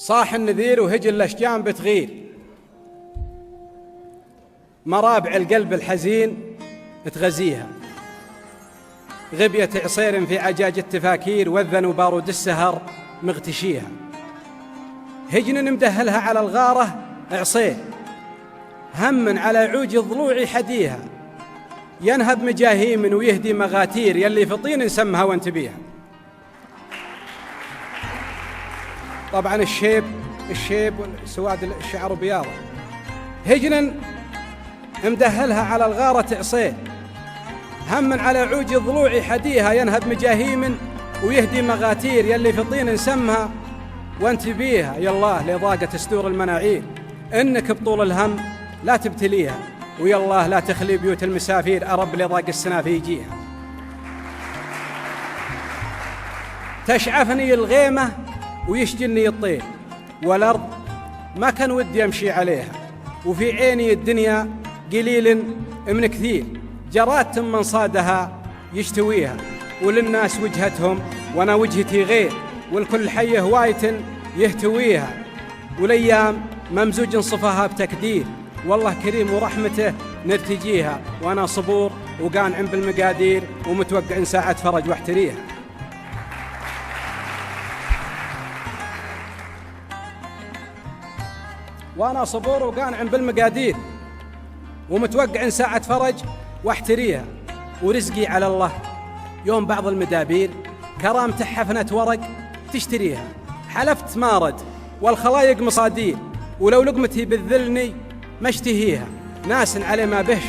صاح النذير وهجل الأشجان بتغير، مرابع القلب الحزين تغزيها، غبية عصير في عجاج التفاكير، وذن وبارود السهر مغتشيها. هجن مدهلها على الغارة عصيه، هم على عوج الضلوع حديها، ينهب مجاهيم ويهدي مغاتير، يلي في طين نسمها وانتبيها. طبعا الشيب سواد الشعر بياضه. هجن مدهلها على الغارة عصيه، هم على عوج الضلوع حديها، ينهب مجاهيم ويهدي مغاتير، يلي في طين نسمها وانتبيها. يا الله لضاقة استور المناعير، إنك بطول الهم لا تبتليها، ويا الله لا تخلي بيوت المسافير، أرب لضاق السنافي يجيها. تشعفني الغيمة ويشجني الطير، والأرض ما كان ودي أمشي عليها، وفي عيني الدنيا قليل من كثير، جرات من صادها يشتويها، وللناس وجهتهم وأنا وجهتي غير، والكل حي هواية يهتويها، والأيام ممزوج صفها بتكدير، والله كريم ورحمته نرتجيها، وأنا صبور وقانع بالمقادير، ومتوقع ساعة فرج واحتريها. وأنا صبور وقانع بالمقادير، ومتوقع ساعة فرج واحتريها، ورزقي على الله. يوم بعض المدابير كرامته حفنة ورق تشتريها، حلفت مارد والخلايق مصادير، ولو لقمتي بذلني ما اشتهيها. ناس على ما بهش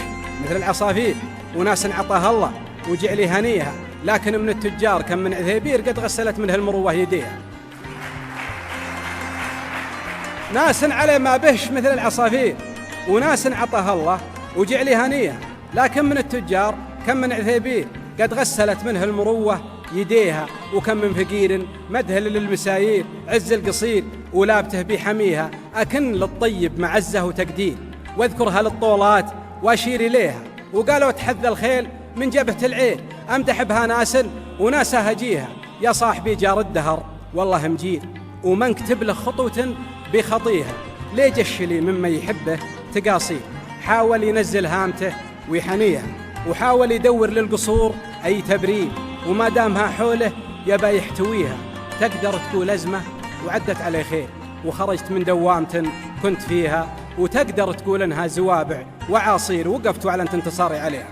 مثل العصافير، وناس عطاها الله وجعلي هنيها، لكن من التجار كم من عذيبير قد غسلت منها المروة يديها. ناس على ما بهش مثل العصافير، وناس عطاها الله وجعلي هنيها، لكن من التجار كم من عذيبير قد غسلت منها المروة يديها، وكم من فقير مدهل للمسايير، عز القصير ولابته بحميها، أكن للطيب معزه وتقدير، واذكرها للطولات واشير إليها، وقالوا تحذى الخيل من جبهة العير، أمدح بها ناس وناسها هجيها. يا صاحبي جار الدهر والله مجير، ومن كتب له خطوة بخطيها، ليه جشلي مما يحبه تقاصير، حاول ينزل هامته ويحنيها، وحاول يدور للقصور أي تبرير، وما دامها حوله يبا يحتويها. تقدر تقول أزمة وعدت عليه خير، وخرجت من دوامة كنت فيها، وتقدر تقول إنها زوابع وعاصير، وقفت على انتصاري عليها.